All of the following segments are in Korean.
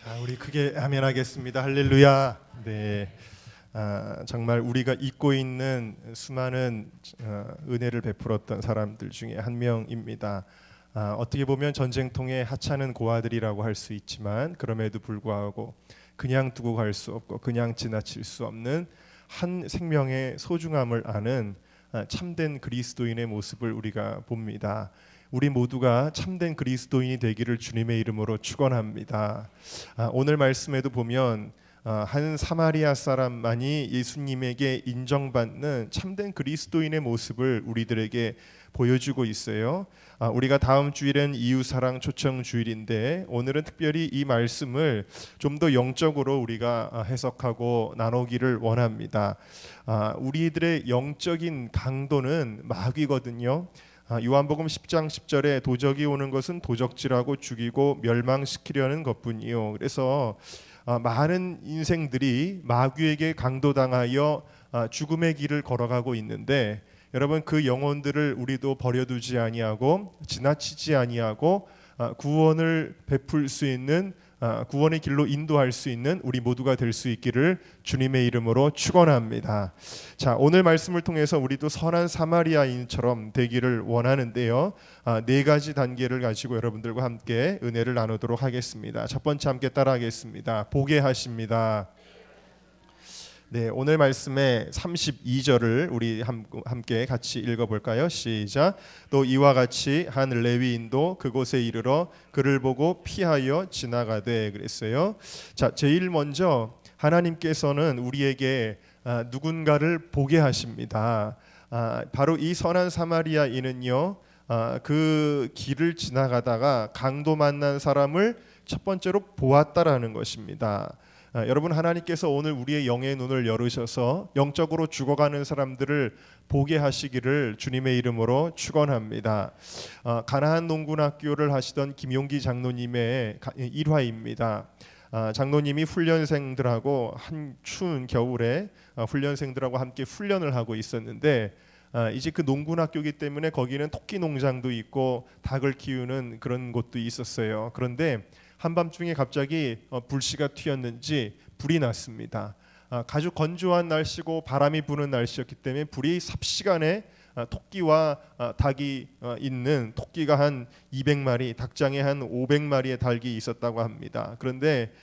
자, 우리 크게 아멘하겠습니다. 할렐루야. 네, 정말 우리가 잊고 있는 수많은 은혜를 베풀었던 사람들 중에 한 명입니다. 어떻게 보면 전쟁통에 하찮은 고아들이라고 할 수 있지만 그럼에도 불구하고 그냥 두고 갈 수 없고 그냥 지나칠 수 없는 한 생명의 소중함을 아는 참된 그리스도인의 모습을 우리가 봅니다. 우리 모두가 참된 그리스도인이 되기를 주님의 이름으로 축원합니다. 오늘 말씀에도 보면 한 사마리아 사람만이 예수님에게 인정받는 참된 그리스도인의 모습을 우리들에게 보여주고 있어요. 우리가 다음 주일은 이웃사랑 초청 주일인데 오늘은 특별히 이 말씀을 좀 더 영적으로 우리가 해석하고 나누기를 원합니다. 우리들의 영적인 강도는 마귀거든요. 요한복음 10장 10절에 도적이 오는 것은 도적질하고 죽이고 멸망시키려는 것뿐이요. 그래서 많은 인생들이 마귀에게 강도당하여 죽음의 길을 걸어가고 있는데 여러분, 그 영혼들을 우리도 버려두지 아니하고 지나치지 아니하고 구원을 베풀 수 있는 구원의 길로 인도할 수 있는 우리 모두가 될 수 있기를 주님의 이름으로 축원합니다. 자, 오늘 말씀을 통해서 우리도 선한 사마리아인처럼 되기를 원하는데요. 네 가지 단계를 가지고 여러분들과 함께 은혜를 나누도록 하겠습니다. 첫 번째 함께 따라하겠습니다. 보게 하십니다. 네, 오늘 말씀의 32절을 우리 함께 같이 읽어볼까요? 시작. 또 이와 같이 한 레위인도 그곳에 이르러 그를 보고 피하여 지나가되 그랬어요. 자, 제일 먼저 하나님께서는 우리에게 누군가를 보게 하십니다. 바로 이 선한 사마리아인은요, 그 길을 지나가다가 강도 만난 사람을 첫 번째로 보았다라는 것입니다. 여러분, 하나님께서 오늘 우리의 영의 눈을 열으셔서 영적으로 죽어가는 사람들을 보게 하시기를 주님의 이름으로 축원합니다. 가나안 농군학교를 하시던 김용기 장로님의 일화입니다. 장로님이 훈련생들하고 한 추운 겨울에 훈련생들하고 함께 훈련을 하고 있었는데 이제 그 농군학교이기 때문에 거기는 토끼 농장도 있고 닭을 키우는 그런 곳도 있었어요. 그런데 한밤중에 갑자기 불씨가 튀었는지 불이 났습니다. 아주 건조한 날씨고 바람이 부는 날씨였기 때문에 불이 삽시간에 토끼와 닭이 있는 토끼가 한 200마리, 닭장에 한 500마리의 닭이 있었다고 합니다. 그런데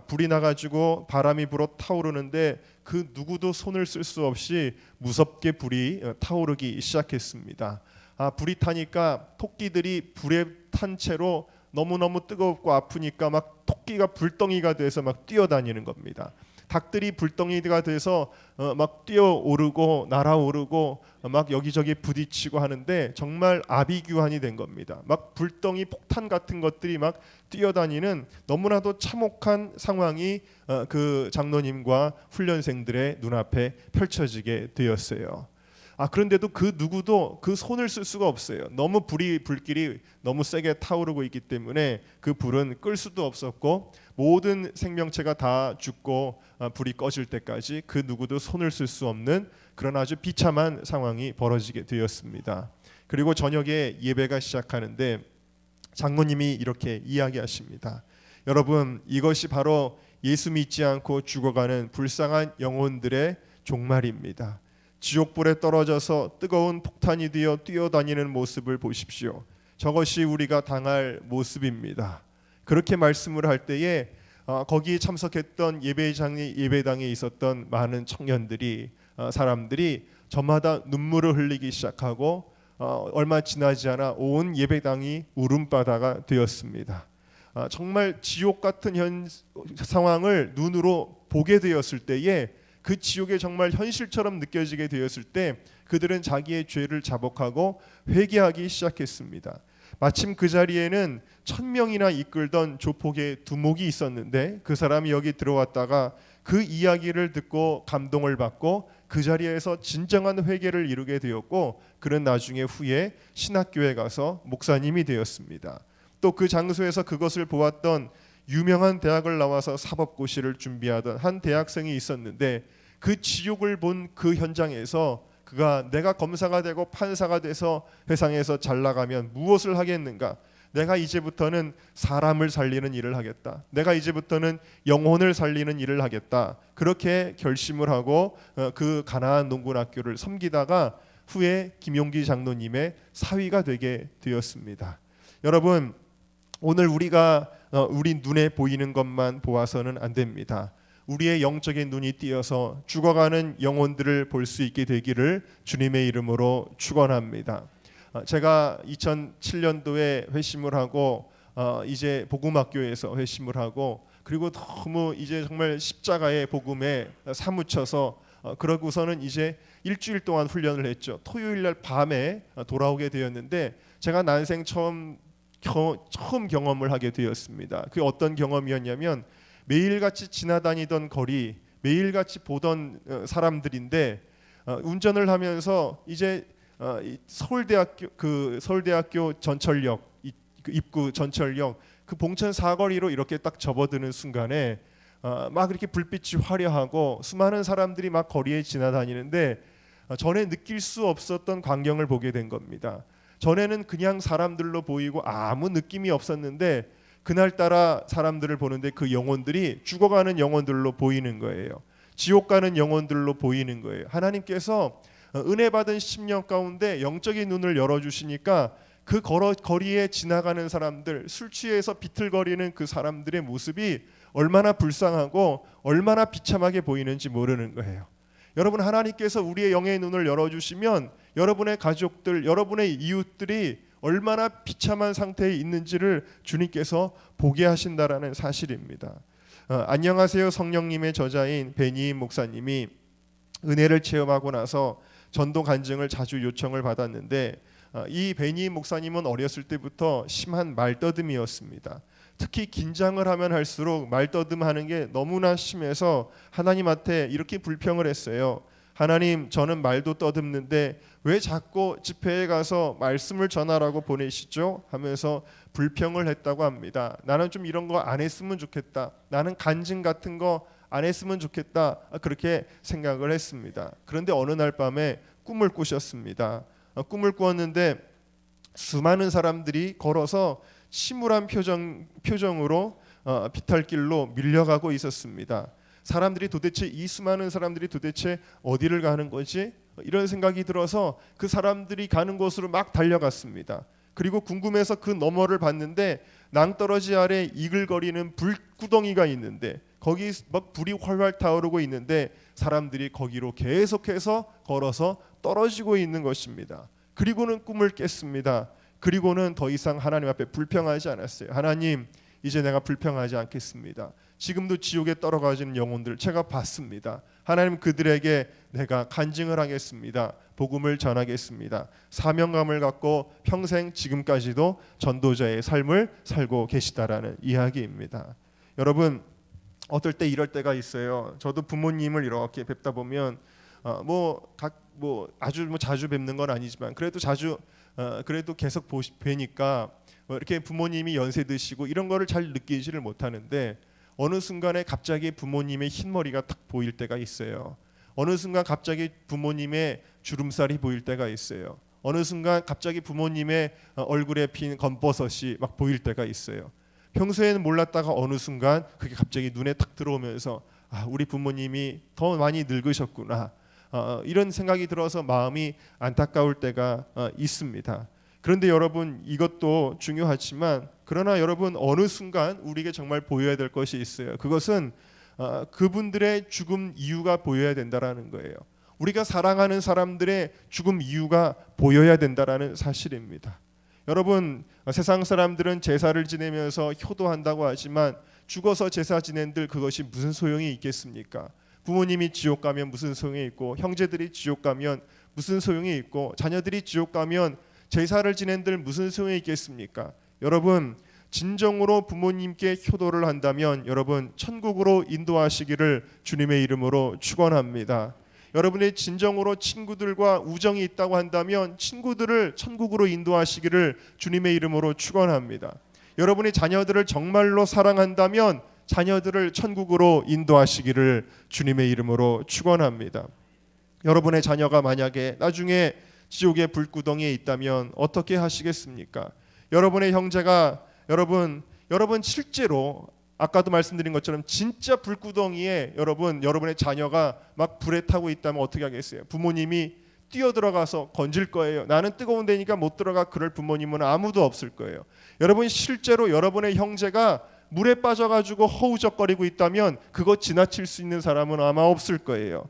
불이 나가지고 바람이 불어 타오르는데 그 누구도 손을 쓸 수 없이 무섭게 불이 타오르기 시작했습니다. 불이 타니까 토끼들이 불에 탄 채로 너무너무 뜨겁고 아프니까 막 토끼가 불덩이가 돼서 막 뛰어다니는 겁니다. 닭들이 불덩이가 돼서 막 뛰어오르고 날아오르고 막 여기저기 부딪히고 하는데 정말 아비규환이 된 겁니다. 막 불덩이 폭탄 같은 것들이 막 뛰어다니는 너무나도 참혹한 상황이 그 장로님과 훈련생들의 눈앞에 펼쳐지게 되었어요. 그런데도 그 누구도 그 손을 쓸 수가 없어요. 너무 불길이 너무 세게 타오르고 있기 때문에 그 불은 끌 수도 없었고 모든 생명체가 다 죽고 불이 꺼질 때까지 그 누구도 손을 쓸 수 없는 그런 아주 비참한 상황이 벌어지게 되었습니다. 그리고 저녁에 예배가 시작하는데 장로님이 이렇게 이야기하십니다. 여러분, 이것이 바로 예수 믿지 않고 죽어가는 불쌍한 영혼들의 종말입니다. 지옥불에 떨어져서 뜨거운 폭탄이 되어 뛰어다니는 모습을 보십시오. 저것이 우리가 당할 모습입니다. 그렇게 말씀을 할 때에 거기 참석했던 예배당에 있었던 많은 청년들이 사람들이 저마다 눈물을 흘리기 시작하고 얼마 지나지 않아 온 예배당이 울음바다가 되었습니다. 정말 지옥 같은 상황을 눈으로 보게 되었을 때에 그 지옥이 정말 현실처럼 느껴지게 되었을 때 그들은 자기의 죄를 자복하고 회개하기 시작했습니다. 마침 그 자리에는 1000명이나 이끌던 조폭의 두목이 있었는데 그 사람이 여기 들어왔다가 그 이야기를 듣고 감동을 받고 그 자리에서 진정한 회개를 이루게 되었고 그는 나중에 후에 신학교에 가서 목사님이 되었습니다. 또 그 장소에서 그것을 보았던 유명한 대학을 나와서 사법고시를 준비하던 한 대학생이 있었는데 그 지옥을 본 그 현장에서 그가 내가 검사가 되고 판사가 돼서 회상에서 잘 나가면 무엇을 하겠는가, 내가 이제부터는 사람을 살리는 일을 하겠다. 내가 이제부터는 영혼을 살리는 일을 하겠다. 그렇게 결심을 하고 그 가나안 농군학교를 섬기다가 후에 김용기 장로님의 사위가 되게 되었습니다. 여러분, 오늘 우리가 우리 눈에 보이는 것만 보아서는 안 됩니다. 우리의 영적인 눈이 띄어서 죽어가는 영혼들을 볼 수 있게 되기를 주님의 이름으로 축원합니다. 제가 2007년도에 회심을 하고 이제 복음학교에서 회심을 하고 그리고 너무 이제 정말 십자가의 복음에 사무쳐서 그러고서는 이제 일주일 동안 훈련을 했죠. 토요일 날 밤에 돌아오게 되었는데 제가 난생 처음 경험을 하게 되었습니다. 그게 어떤 경험이었냐면 매일같이 지나다니던 거리, 매일같이 보던 사람들인데 운전을 하면서 이제 서울대학교 전철역 입구 전철역 그 봉천 사거리로 이렇게 딱 접어드는 순간에 막 이렇게 불빛이 화려하고 수많은 사람들이 막 거리에 지나다니는데 전에 느낄 수 없었던 광경을 보게 된 겁니다. 전에는 그냥 사람들로 보이고 아무 느낌이 없었는데 그날따라 사람들을 보는데 그 영혼들이 죽어가는 영혼들로 보이는 거예요. 지옥 가는 영혼들로 보이는 거예요. 하나님께서 은혜 받은 심령 가운데 영적인 눈을 열어주시니까 그 거리에 지나가는 사람들, 술 취해서 비틀거리는 그 사람들의 모습이 얼마나 불쌍하고 얼마나 비참하게 보이는지 모르는 거예요. 여러분, 하나님께서 우리의 영의 눈을 열어주시면 여러분의 가족들, 여러분의 이웃들이 얼마나 비참한 상태에 있는지를 주님께서 보게 하신다라는 사실입니다. 안녕하세요 성령님의 저자인 베니임 목사님이 은혜를 체험하고 나서 전도 간증을 자주 요청을 받았는데 이 베니임 목사님은 어렸을 때부터 심한 말더듬이었습니다. 특히 긴장을 하면 할수록 말더듬하는 게 너무나 심해서 하나님한테 이렇게 불평을 했어요. 하나님, 저는 말도 떠듬는데 왜 자꾸 집회에 가서 말씀을 전하라고 보내시죠? 하면서 불평을 했다고 합니다. 나는 좀 이런 거 안 했으면 좋겠다. 나는 간증 같은 거 안 했으면 좋겠다. 그렇게 생각을 했습니다. 그런데 어느 날 밤에 꿈을 꾸셨습니다. 꿈을 꾸었는데 수많은 사람들이 걸어서 침울한 표정으로 비탈길로 밀려가고 있었습니다. 사람들이 도대체 이 수많은 사람들이 도대체 어디를 가는 거지? 이런 생각이 들어서 그 사람들이 가는 곳으로 막 달려갔습니다. 그리고 궁금해서 그 너머를 봤는데 낭떠러지 아래 이글거리는 불구덩이가 있는데 거기 막 불이 활활 타오르고 있는데 사람들이 거기로 계속해서 걸어서 떨어지고 있는 것입니다. 그리고는 꿈을 깼습니다. 그리고는 더 이상 하나님 앞에 불평하지 않았어요. 하나님, 이제 내가 불평하지 않겠습니다. 지금도 지옥에 떨어가지는 영혼들 제가 봤습니다. 하나님, 그들에게 내가 간증을 하겠습니다. 복음을 전하겠습니다. 사명감을 갖고 평생 지금까지도 전도자의 삶을 살고 계시다라는 이야기입니다. 여러분, 어떨 때 이럴 때가 있어요. 저도 부모님을 이렇게 뵙다 보면 아주 자주 뵙는 건 아니지만 그래도 계속 뵈니까 이렇게 부모님이 연세 드시고 이런 거를 잘 느끼지를 못하는데 어느 순간에 갑자기 부모님의 흰머리가 딱 보일 때가 있어요. 어느 순간 갑자기 부모님의 주름살이 보일 때가 있어요. 어느 순간 갑자기 부모님의 얼굴에 핀 검버섯이 막 보일 때가 있어요. 평소에는 몰랐다가 어느 순간 그게 갑자기 눈에 탁 들어오면서 우리 부모님이 더 많이 늙으셨구나. 이런 생각이 들어서 마음이 안타까울 때가 있습니다. 그런데 여러분, 이것도 중요하지만 그러나 여러분, 어느 순간 우리에게 정말 보여야 될 것이 있어요. 그것은 그분들의 죽음 이유가 보여야 된다라는 거예요. 우리가 사랑하는 사람들의 죽음 이유가 보여야 된다라는 사실입니다. 여러분, 세상 사람들은 제사를 지내면서 효도한다고 하지만 죽어서 제사 지낸들 그것이 무슨 소용이 있겠습니까? 부모님이 지옥 가면 무슨 소용이 있고 형제들이 지옥 가면 무슨 소용이 있고 자녀들이 지옥 가면 제사를 지낸들 무슨 소용이 있겠습니까? 여러분, 진정으로 부모님께 효도를 한다면 여러분 천국으로 인도하시기를 주님의 이름으로 축원합니다. 여러분이 진정으로 친구들과 우정이 있다고 한다면 친구들을 천국으로 인도하시기를 주님의 이름으로 축원합니다. 여러분이 자녀들을 정말로 사랑한다면 자녀들을 천국으로 인도하시기를 주님의 이름으로 축원합니다. 여러분의 자녀가 만약에 나중에 지옥의 불구덩이에 있다면 어떻게 하시겠습니까? 여러분의 형제가 여러분 실제로 아까도 말씀드린 것처럼 진짜 불구덩이에 여러분의 자녀가 막 불에 타고 있다면 어떻게 하겠어요? 부모님이 뛰어들어가서 건질 거예요. 나는 뜨거운 데니까 못 들어가 그럴 부모님은 아무도 없을 거예요. 여러분 실제로 여러분의 형제가 물에 빠져가지고 허우적거리고 있다면 그거 지나칠 수 있는 사람은 아마 없을 거예요.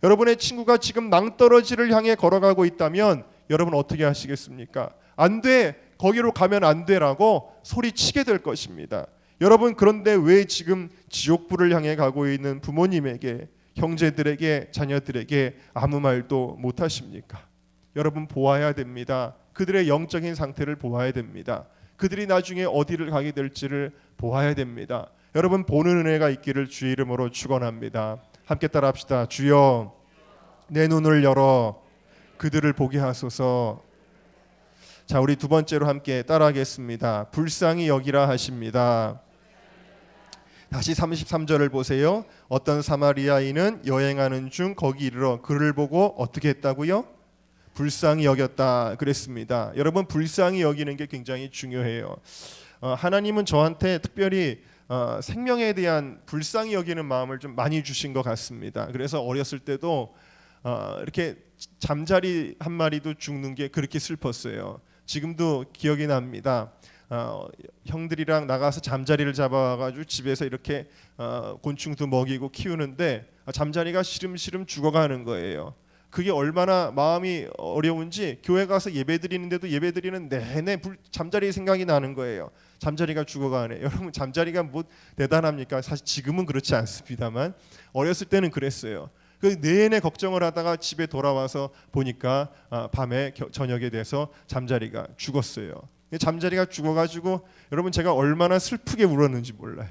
여러분의 친구가 지금 낭떠러지를 향해 걸어가고 있다면 여러분 어떻게 하시겠습니까? 안 돼, 거기로 가면 안 돼라고 소리치게 될 것입니다. 여러분 그런데 왜 지금 지옥불을 향해 가고 있는 부모님에게, 형제들에게, 자녀들에게 아무 말도 못 하십니까? 여러분 보아야 됩니다. 그들의 영적인 상태를 보아야 됩니다. 그들이 나중에 어디를 가게 될지를 보아야 됩니다. 여러분 보는 은혜가 있기를 주의 이름으로 축원합니다. 함께 따라합시다. 주여 내 눈을 열어 그들을 보게 하소서. 자, 우리 두 번째로 함께 따라하겠습니다. 불쌍히 여기라 하십니다. 다시 33절을 보세요. 어떤 사마리아인은 여행하는 중 거기 이르러 그를 보고 어떻게 했다고요? 불쌍히 여겼다 그랬습니다. 여러분 불쌍히 여기는 게 굉장히 중요해요. 하나님은 저한테 특별히 생명에 대한 불쌍히 여기는 마음을 좀 많이 주신 것 같습니다. 그래서 어렸을 때도 이렇게 잠자리 한 마리도 죽는 게 그렇게 슬펐어요. 지금도 기억이 납니다. 형들이랑 나가서 잠자리를 잡아가지고 집에서 이렇게 곤충도 먹이고 키우는데 잠자리가 시름시름 죽어가는 거예요. 그게 얼마나 마음이 어려운지 교회 가서 예배드리는데도 예배드리는 내내 잠자리 생각이 나는 거예요. 잠자리가 죽어가네. 여러분 잠자리가 뭐 대단합니까? 사실 지금은 그렇지 않습니다만 어렸을 때는 그랬어요. 그 내내 걱정을 하다가 집에 돌아와서 보니까 밤에 저녁에 돼서 잠자리가 죽었어요. 잠자리가 죽어가지고 여러분 제가 얼마나 슬프게 울었는지 몰라요.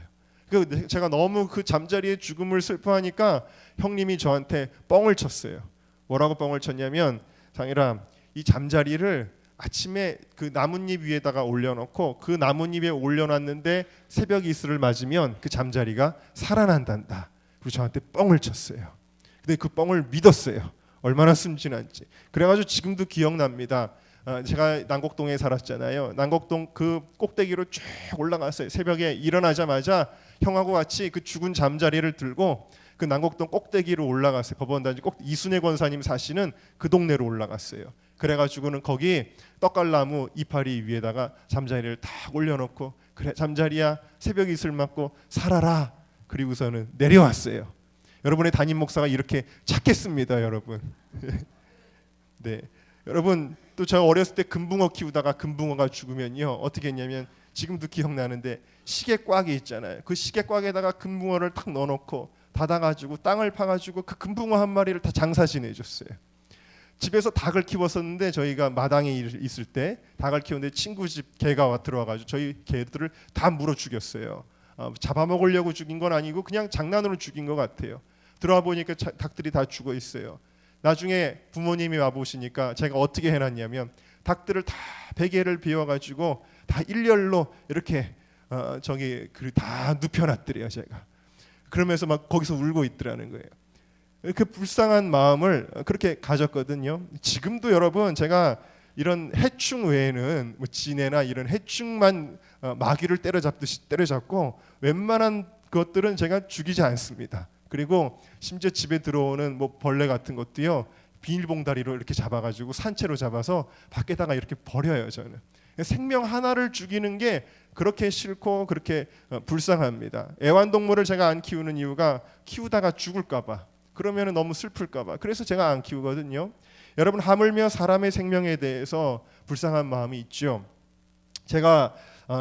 제가 너무 그 잠자리의 죽음을 슬퍼하니까 형님이 저한테 뻥을 쳤어요. 뭐라고 뻥을 쳤냐면 상일아 이 잠자리를 아침에 그 나뭇잎 위에다가 올려놓고 그 나뭇잎에 올려놨는데 새벽 이슬을 맞으면 그 잠자리가 살아난단다. 그리고 저한테 뻥을 쳤어요. 근데 그 뻥을 믿었어요. 얼마나 순진한지. 그래가지고 지금도 기억납니다. 제가 난곡동에 살았잖아요. 난곡동 그 꼭대기로 쭉 올라갔어요. 새벽에 일어나자마자 형하고 같이 그 죽은 잠자리를 들고 그 난곡동 꼭대기로 올라갔어요. 법원단지 꼭 이순애 권사님 사시는 그 동네로 올라갔어요. 그래가지고는 거기 떡갈나무 이파리 위에다가 잠자리를 딱 올려놓고 그래 잠자리야 새벽 이슬 맞고 살아라. 그리고서는 내려왔어요. 여러분의 담임 목사가 이렇게 착했습니다, 여러분. 네, 여러분 또 저 어렸을 때 금붕어 키우다가 금붕어가 죽으면요 어떻게 했냐면 지금도 기억나는데 시계 꽉이 있잖아요. 그 시계 꽉에다가 금붕어를 탁 넣어놓고 닫아가지고 땅을 파가지고 그 금붕어 한 마리를 다 장사 지내줬어요. 집에서 닭을 키웠었는데 저희가 마당에 있을 때 닭을 키우는데 친구 집 개가 들어와가지고 저희 개들을 다 물어 죽였어요. 잡아먹으려고 죽인 건 아니고 그냥 장난으로 죽인 것 같아요. 들어와 보니까 닭들이 다 죽어 있어요. 나중에 부모님이 와 보시니까 제가 어떻게 해놨냐면 닭들을 다 베개를 비워가지고 다 일렬로 이렇게 다 눕혀놨더래요 제가. 그러면서 막 거기서 울고 있더라는 거예요. 그 불쌍한 마음을 그렇게 가졌거든요. 지금도 여러분 제가 이런 해충 외에는 뭐 지네나 이런 해충만 마귀를 때려잡듯이 때려잡고 웬만한 것들은 제가 죽이지 않습니다. 그리고 심지어 집에 들어오는 뭐 벌레 같은 것도요 비닐봉다리로 이렇게 잡아가지고 산채로 잡아서 밖에다가 이렇게 버려요. 저는 생명 하나를 죽이는 게 그렇게 싫고 그렇게 불쌍합니다. 애완동물을 제가 안 키우는 이유가 키우다가 죽을까봐, 그러면 너무 슬플까봐. 그래서 제가 안 키우거든요. 여러분 하물며 사람의 생명에 대해서 불쌍한 마음이 있죠. 제가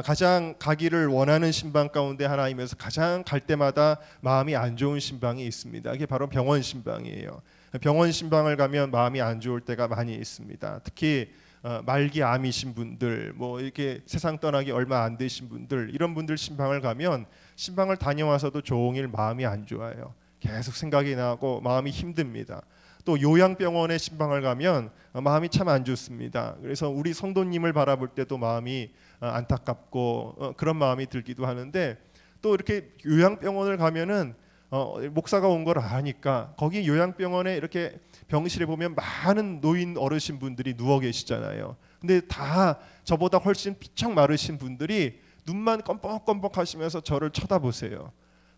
가장 가기를 원하는 신방 가운데 하나이면서 가장 갈 때마다 마음이 안 좋은 신방이 있습니다. 이게 바로 병원 신방이에요. 병원 신방을 가면 마음이 안 좋을 때가 많이 있습니다. 특히 말기 암이신 분들, 뭐 이렇게 세상 떠나기 얼마 안 되신 분들, 이런 분들 신방을 가면 신방을 다녀와서도 종일 마음이 안 좋아요. 계속 생각이 나고 마음이 힘듭니다. 또 요양병원에 신방을 가면 마음이 참 안 좋습니다. 그래서 우리 성도님을 바라볼 때도 마음이 안타깝고 그런 마음이 들기도 하는데, 또 이렇게 요양병원을 가면은 목사가 온 걸 아니까 거기 요양병원에 이렇게 병실에 보면 많은 노인 어르신 분들이 누워 계시잖아요. 근데 다 저보다 훨씬 피척 마르신 분들이 눈만 껌뻑껌뻑 하시면서 저를 쳐다보세요.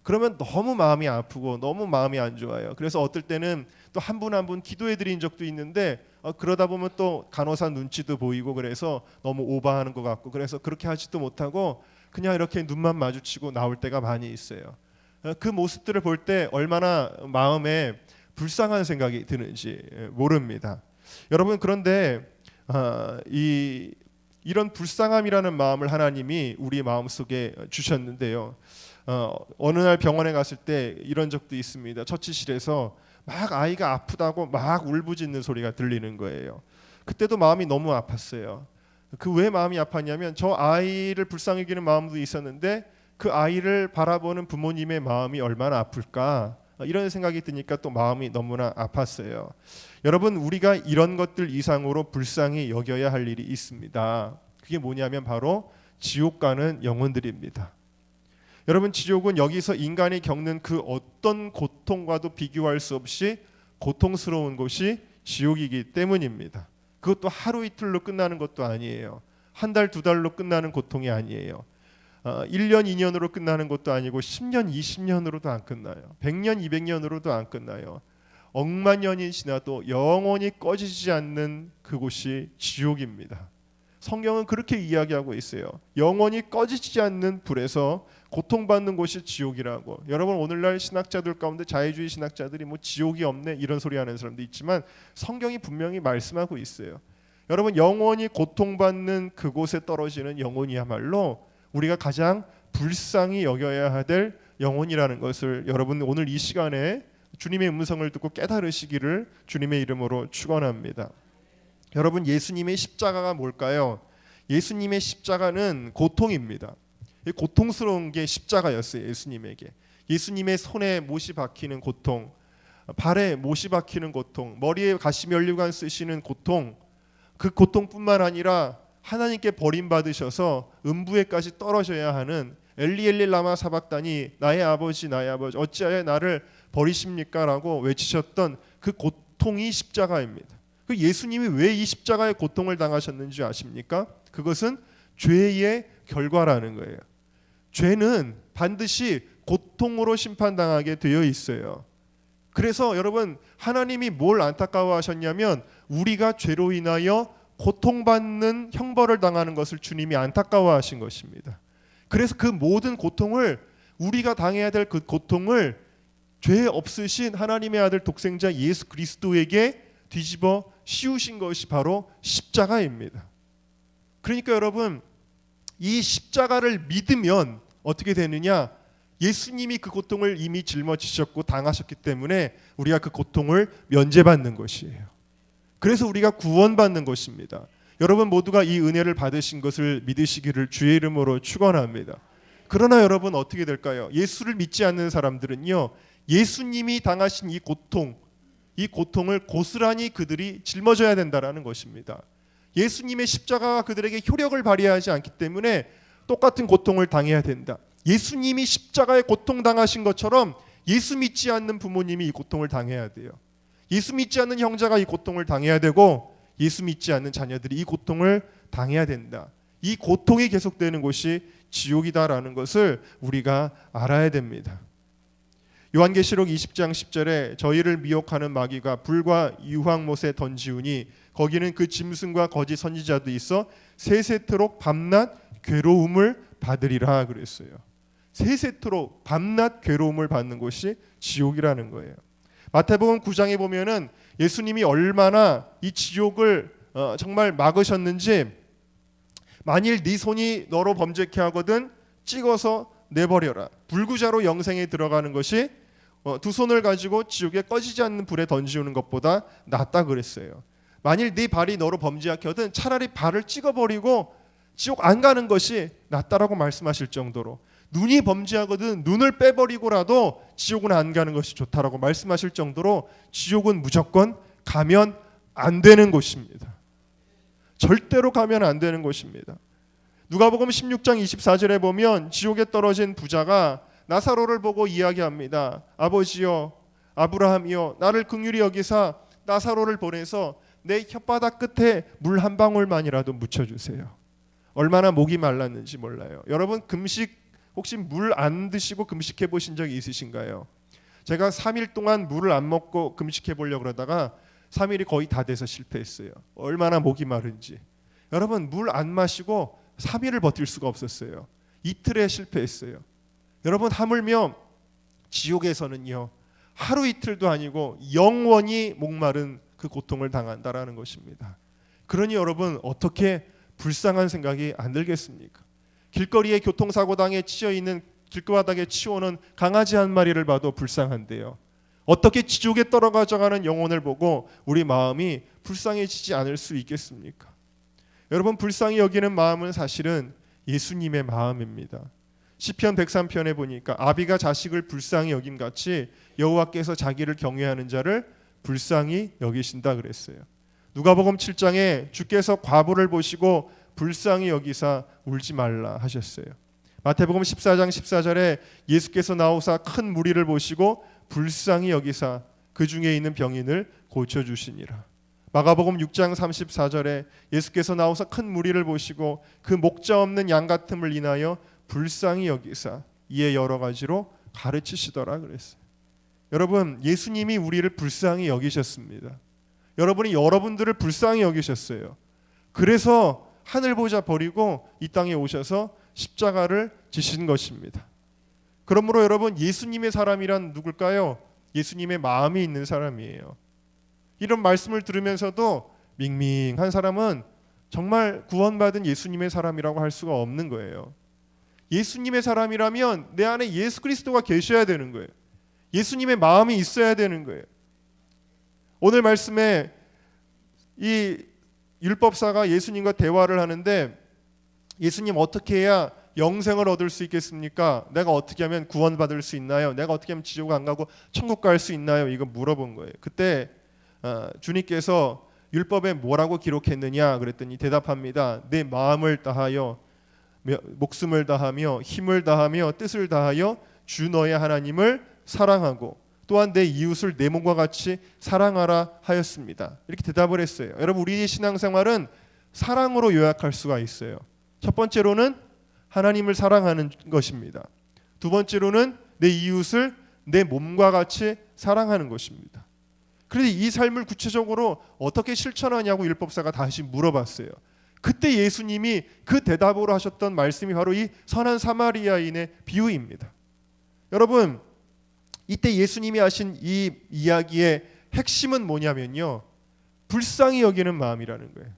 그러면 너무 마음이 아프고 너무 마음이 안 좋아요. 그래서 어떨 때는 또 한 분 한 분 기도해 드린 적도 있는데 그러다 보면 또 간호사 눈치도 보이고 그래서 너무 오버하는 것 같고 그래서 그렇게 하지도 못하고 그냥 이렇게 눈만 마주치고 나올 때가 많이 있어요. 그 모습들을 볼 때 얼마나 마음에 불쌍한 생각이 드는지 모릅니다. 여러분, 그런데 이런 불쌍함이라는 마음을 하나님이 우리 마음속에 주셨는데요. 어느 날 병원에 갔을 때 이런 적도 있습니다. 처치실에서 막 아이가 아프다고 막 울부짖는 소리가 들리는 거예요. 그때도 마음이 너무 아팠어요. 그 왜 마음이 아팠냐면 저 아이를 불쌍히 여기는 마음도 있었는데 그 아이를 바라보는 부모님의 마음이 얼마나 아플까, 이런 생각이 드니까 또 마음이 너무나 아팠어요. 여러분, 우리가 이런 것들 이상으로 불쌍히 여겨야 할 일이 있습니다. 그게 뭐냐면 바로 지옥 가는 영혼들입니다. 여러분, 지옥은 여기서 인간이 겪는 그 어떤 고통과도 비교할 수 없이 고통스러운 곳이 지옥이기 때문입니다. 그것도 하루 이틀로 끝나는 것도 아니에요. 한 달, 두 달로 끝나는 고통이 아니에요. 1년, 2년으로 끝나는 것도 아니고 10년, 20년으로도 안 끝나요. 100년, 200년으로도 안 끝나요. 억만 년이 지나도 영원히 꺼지지 않는 그곳이 지옥입니다. 성경은 그렇게 이야기하고 있어요. 영원히 꺼지지 않는 불에서 고통받는 곳이 지옥이라고. 여러분, 오늘날 신학자들 가운데 자유주의 신학자들이 뭐 지옥이 없네 이런 소리 하는 사람도 있지만 성경이 분명히 말씀하고 있어요. 여러분, 영원히 고통받는 그곳에 떨어지는 영혼이야말로 우리가 가장 불쌍히 여겨야 될 영혼이라는 것을 여러분 오늘 이 시간에 주님의 음성을 듣고 깨달으시기를 주님의 이름으로 축원합니다. 여러분, 예수님의 십자가가 뭘까요? 예수님의 십자가는 고통입니다. 고통스러운 게 십자가였어요. 예수님에게. 예수님의 손에 못이 박히는 고통, 발에 못이 박히는 고통, 머리에 가시면류관 쓰시는 고통, 그 고통뿐만 아니라 하나님께 버림받으셔서 음부에까지 떨어져야 하는 엘리 엘리 라마 사박다니, 나의 아버지 나의 아버지 어찌하여 나를 버리십니까? 라고 외치셨던 그 고통이 십자가입니다. 그 예수님이 왜 이 십자가의 고통을 당하셨는지 아십니까? 그것은 죄의 결과라는 거예요. 죄는 반드시 고통으로 심판당하게 되어 있어요. 그래서 여러분, 하나님이 뭘 안타까워하셨냐면 우리가 죄로 인하여 고통받는 형벌을 당하는 것을 주님이 안타까워하신 것입니다. 그래서 그 모든 고통을, 우리가 당해야 될 그 고통을 죄 없으신 하나님의 아들 독생자 예수 그리스도에게 뒤집어 씌우신 것이 바로 십자가입니다. 그러니까 여러분, 이 십자가를 믿으면 어떻게 되느냐? 예수님이 그 고통을 이미 짊어지셨고 당하셨기 때문에 우리가 그 고통을 면제받는 것이에요. 그래서 우리가 구원받는 것입니다. 여러분 모두가 이 은혜를 받으신 것을 믿으시기를 주의 이름으로 축원합니다. 그러나 여러분, 어떻게 될까요? 예수를 믿지 않는 사람들은요, 예수님이 당하신 이 고통을 고스란히 그들이 짊어져야 된다라는 것입니다. 예수님의 십자가가 그들에게 효력을 발휘하지 않기 때문에 똑같은 고통을 당해야 된다. 예수님이 십자가에 고통당하신 것처럼 예수 믿지 않는 부모님이 이 고통을 당해야 돼요. 예수 믿지 않는 형제가 이 고통을 당해야 되고 예수 믿지 않는 자녀들이 이 고통을 당해야 된다. 이 고통이 계속되는 곳이 지옥이다라는 것을 우리가 알아야 됩니다. 요한계시록 20장 10절에 저희를 미혹하는 마귀가 불과 유황못에 던지우니 거기는 그 짐승과 거짓 선지자도 있어 세세토록 밤낮 괴로움을 받으리라 그랬어요. 세세토록 밤낮 괴로움을 받는 곳이 지옥이라는 거예요. 마태복음 9장에 보면은 예수님이 얼마나 이 지옥을 정말 막으셨는지, 만일 네 손이 너로 범죄케 하거든 찍어서 내버려라. 불구자로 영생에 들어가는 것이 두 손을 가지고 지옥에 꺼지지 않는 불에 던지우는 것보다 낫다 그랬어요. 만일 네 발이 너로 범죄하게 하거든 차라리 발을 찍어버리고 지옥 안 가는 것이 낫다라고 말씀하실 정도로, 눈이 범죄하거든 눈을 빼버리고라도 지옥은 안 가는 것이 좋다라고 말씀하실 정도로 지옥은 무조건 가면 안 되는 곳입니다. 절대로 가면 안 되는 곳입니다. 누가복음 16장 24절에 보면 지옥에 떨어진 부자가 나사로를 보고 이야기합니다. 아버지여, 아브라함이여, 나를 긍휼히 여기사 나사로를 보내서 내 혓바닥 끝에 물 한 방울만이라도 묻혀주세요. 얼마나 목이 말랐는지 몰라요. 여러분 금식 혹시 물 안 드시고 금식해 보신 적이 있으신가요? 제가 3일 동안 물을 안 먹고 금식해 보려고 그러다가 3일이 거의 다 돼서 실패했어요. 얼마나 목이 마른지. 여러분 물 안 마시고 3일을 버틸 수가 없었어요. 이틀에 실패했어요. 여러분 하물며 지옥에서는요 하루 이틀도 아니고 영원히 목마른 그 고통을 당한다라는 것입니다. 그러니 여러분 어떻게 불쌍한 생각이 안 들겠습니까? 길거리에 교통사고 당해 치여 있는 길바닥에 치워놓은 강아지 한 마리를 봐도 불쌍한데요. 어떻게 지옥에 떨어져가는 영혼을 보고 우리 마음이 불쌍해지지 않을 수 있겠습니까? 여러분 불쌍히 여기는 마음은 사실은 예수님의 마음입니다. 시편 103편에 보니까 아비가 자식을 불쌍히 여김같이 여호와께서 자기를 경외하는 자를 불쌍히 여기신다 그랬어요. 누가복음 7장에 주께서 과부를 보시고 불쌍히 여기사 울지 말라 하셨어요. 마태복음 14장 14절에 예수께서 나오사 큰 무리를 보시고 불쌍히 여기사 그 중에 있는 병인을 고쳐주시니라. 마가복음 6장 34절에 예수께서 나오사 큰 무리를 보시고 그 목자 없는 양 같음을 인하여 불쌍히 여기사 이에 여러 가지로 가르치시더라 그랬어요. 여러분 예수님이 우리를 불쌍히 여기셨습니다. 여러분이 여러분들을 불쌍히 여기셨어요. 그래서 하늘 보좌 버리고 이 땅에 오셔서 십자가를 지신 것입니다. 그러므로 여러분 예수님의 사람이란 누굴까요? 예수님의 마음이 있는 사람이에요. 이런 말씀을 들으면서도 밍밍한 사람은 정말 구원받은 예수님의 사람이라고 할 수가 없는 거예요. 예수님의 사람이라면 내 안에 예수 그리스도가 계셔야 되는 거예요. 예수님의 마음이 있어야 되는 거예요. 오늘 말씀에 이 율법사가 예수님과 대화를 하는데 예수님 어떻게 해야 영생을 얻을 수 있겠습니까? 내가 어떻게 하면 구원받을 수 있나요? 내가 어떻게 하면 지옥 안 가고 천국 갈 수 있나요? 이거 물어본 거예요. 그때 주님께서 율법에 뭐라고 기록했느냐 그랬더니 대답합니다. 내 마음을 다하여 목숨을 다하며 힘을 다하며 뜻을 다하여 주 너의 하나님을 사랑하고 또한 내 이웃을 내 몸과 같이 사랑하라 하였습니다. 이렇게 대답을 했어요. 여러분 우리의 신앙생활은 사랑으로 요약할 수가 있어요. 첫 번째로는 하나님을 사랑하는 것입니다. 두 번째로는 내 이웃을 내 몸과 같이 사랑하는 것입니다. 그런데 이 삶을 구체적으로 어떻게 실천하냐고 율법사가 다시 물어봤어요. 그때 예수님이 그 대답으로 하셨던 말씀이 바로 이 선한 사마리아인의 비유입니다. 여러분 이때 예수님이 하신 이 이야기의 핵심은 뭐냐면요, 불쌍히 여기는 마음이라는 거예요.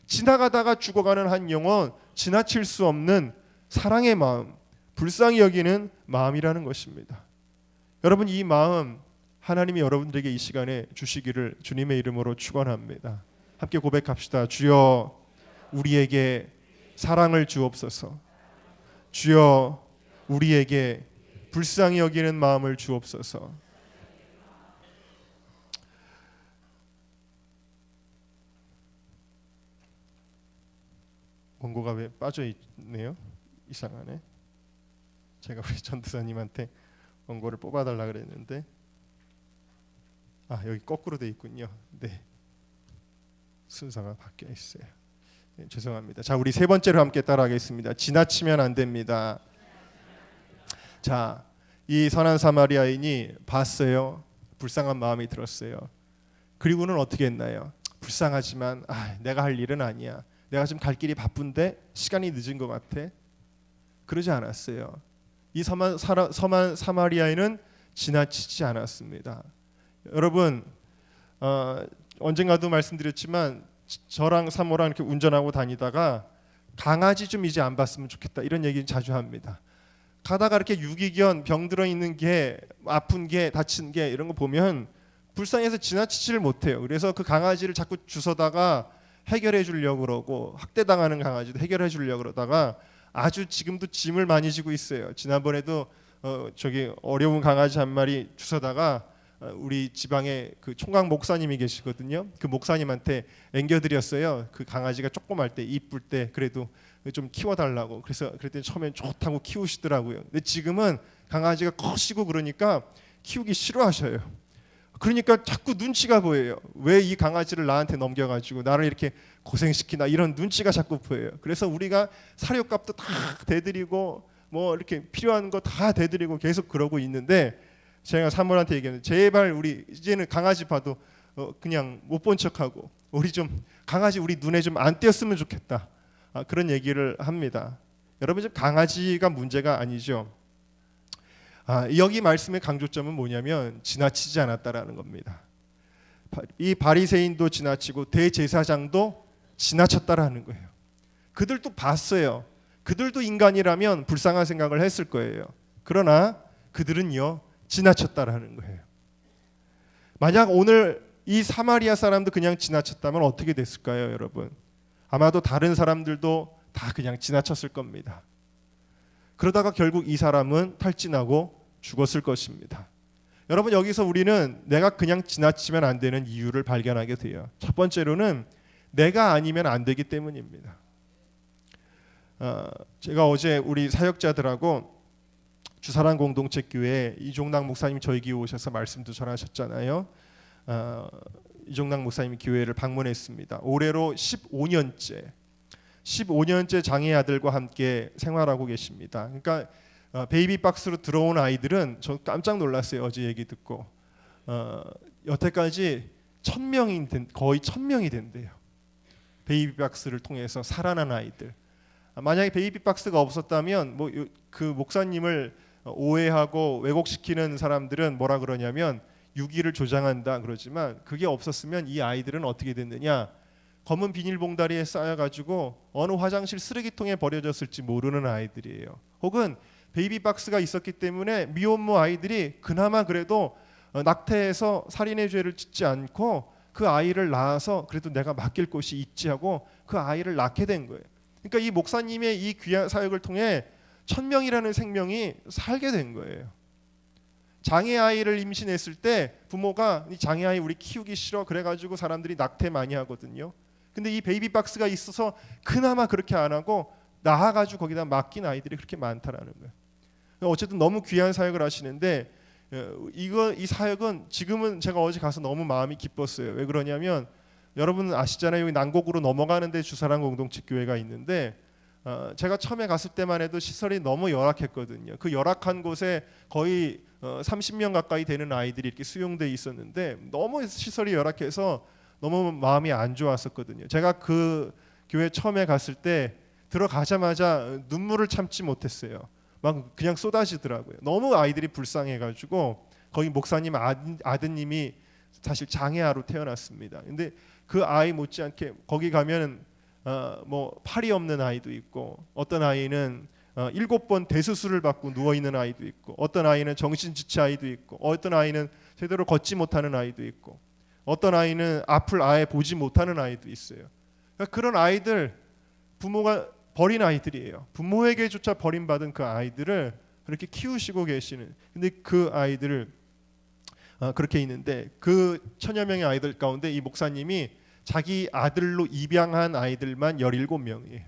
지나가다가 죽어가는 한 영혼, 지나칠 수 없는 사랑의 마음, 불쌍히 여기는 마음이라는 것입니다. 여러분 이 마음 하나님이 여러분들에게 이 시간에 주시기를 주님의 이름으로 축원합니다. 함께 고백합시다. 주여 우리에게 사랑을 주옵소서. 주여 우리에게 불쌍히 여기는 마음을 주옵소서. 원고가 왜 빠져 있네요? 이상하네. 제가 우리 전도사님한테 원고를 뽑아달라 그랬는데 여기 거꾸로 돼 있군요. 네, 순서가 바뀌어 있어요. 네, 죄송합니다. 자, 우리 세 번째로 함께 따라하겠습니다. 지나치면 안 됩니다. 자, 이 선한 사마리아인이 봤어요. 불쌍한 마음이 들었어요. 그리고는 어떻게 했나요? 불쌍하지만 내가 할 일은 아니야. 내가 지금 갈 길이 바쁜데 시간이 늦은 것 같아. 그러지 않았어요. 이 선한 사마리아인은 지나치지 않았습니다. 여러분 언젠가도 말씀드렸지만 저랑 사모랑 이렇게 운전하고 다니다가 강아지 좀 이제 안 봤으면 좋겠다 이런 얘기 자주 합니다. 가다가 이렇게 유기견 병 들어 있는 게 아픈 게 다친 게 이런 거 보면 불쌍해서 지나치지를 못해요. 그래서 그 강아지를 자꾸 주워다가 해결해 주려고 그러고 학대당하는 강아지도 해결해 주려고 그러다가 아주 지금도 짐을 많이 지고 있어요. 지난번에도 저기 어려운 강아지 한 마리 주워다가 우리 지방에 그 총각 목사님이 계시거든요. 그 목사님한테 앵겨드렸어요. 그 강아지가 조그말 때 이쁠 때 그래도 좀 키워달라고. 그래서 그랬더니 처음엔 좋다고 키우시더라고요. 근데 지금은 강아지가 커시고 그러니까 키우기 싫어하셔요. 그러니까 자꾸 눈치가 보여요. 왜 이 강아지를 나한테 넘겨가지고 나를 이렇게 고생시키나, 이런 눈치가 자꾸 보여요. 그래서 우리가 사료값도 다 대드리고 뭐 이렇게 필요한 거 다 대드리고 계속 그러고 있는데, 제가 사모한테 얘기했는데, 제발 우리 이제는 강아지 봐도 그냥 못 본 척하고 우리 좀 강아지 우리 눈에 좀 안 띄었으면 좋겠다, 그런 얘기를 합니다. 여러분, 지금 강아지가 문제가 아니죠. 여기 말씀의 강조점은 뭐냐면 지나치지 않았다라는 겁니다. 이 바리새인도 지나치고 대제사장도 지나쳤다라는 거예요. 그들도 봤어요. 그들도 인간이라면 불쌍한 생각을 했을 거예요. 그러나 그들은요, 지나쳤다라는 거예요. 만약 오늘 이 사마리아 사람도 그냥 지나쳤다면 어떻게 됐을까요, 여러분? 아마도 다른 사람들도 다 그냥 지나쳤을 겁니다. 그러다가 결국 이 사람은 탈진하고 죽었을 것입니다. 여러분, 여기서 우리는 내가 그냥 지나치면 안 되는 이유를 발견하게 돼요. 첫 번째로는 내가 아니면 안 되기 때문입니다. 제가 어제 우리 사역자들하고 주사랑 공동체교회 이종락 목사님 저희 교회 오셔서 말씀도 전하셨잖아요. 이종락 목사님 교회를 방문했습니다. 올해로 15년째 장애 아들과 함께 생활하고 계십니다. 그러니까 베이비 박스로 들어온 아이들은 저 깜짝 놀랐어요. 어제 얘기 듣고 여태까지 1,000명이 거의 1,000명이 된대요. 베이비 박스를 통해서 살아난 아이들. 만약에 베이비 박스가 없었다면 뭐 그 목사님을 오해하고 왜곡시키는 사람들은 뭐라 그러냐면 유기를 조장한다 그러지만, 그게 없었으면 이 아이들은 어떻게 됐느냐? 검은 비닐봉다리에 쌓여가지고 어느 화장실 쓰레기통에 버려졌을지 모르는 아이들이에요. 혹은 베이비 박스가 있었기 때문에 미혼모 아이들이 그나마 그래도 낙태해서 살인의 죄를 짓지 않고 그 아이를 낳아서 그래도 내가 맡길 곳이 있지 하고 그 아이를 낳게 된 거예요. 그러니까 이 목사님의 이 귀한 사역을 통해 1,000명이라는 생명이 살게 된 거예요. 장애 아이를 임신했을 때 부모가 이 장애 아이 우리 키우기 싫어 그래가지고 사람들이 낙태 많이 하거든요. 근데 이 베이비 박스가 있어서 그나마 그렇게 안 하고 낳아가지고 거기다 맡긴 아이들이 그렇게 많다라는 거예요. 어쨌든 너무 귀한 사역을 하시는데, 이 사역은 지금은 제가 어제 가서 너무 마음이 기뻤어요. 왜 그러냐면 여러분 아시잖아요. 여기 난곡으로 넘어가는데 주사랑 공동체 교회가 있는데, 제가 처음에 갔을 때만 해도 시설이 너무 열악했거든요. 그 열악한 곳에 거의 30명 가까이 되는 아이들이 이렇게 수용돼 있었는데 너무 시설이 열악해서 너무 마음이 안 좋았었거든요. 제가 그 교회 처음에 갔을 때 들어가자마자 눈물을 참지 못했어요. 막 그냥 쏟아지더라고요. 너무 아이들이 불쌍해가지고, 거기 목사님 아드님이 사실 장애아로 태어났습니다. 근데 그 아이 못지않게 거기 가면은 뭐 팔이 없는 아이도 있고, 어떤 아이는 7번 대수술을 받고 누워 있는 아이도 있고, 어떤 아이는 정신지체 아이도 있고, 어떤 아이는 제대로 걷지 못하는 아이도 있고, 어떤 아이는 앞을 아예 보지 못하는 아이도 있어요. 그러니까 그런 아이들 부모가 버린 아이들이에요. 부모에게조차 버림받은 그 아이들을 그렇게 키우시고 계시는. 근데 그 아이들을 그렇게 있는데, 그 1,000여 명의 아이들 가운데 이 목사님이 자기 아들로 입양한 아이들만 17명이에요.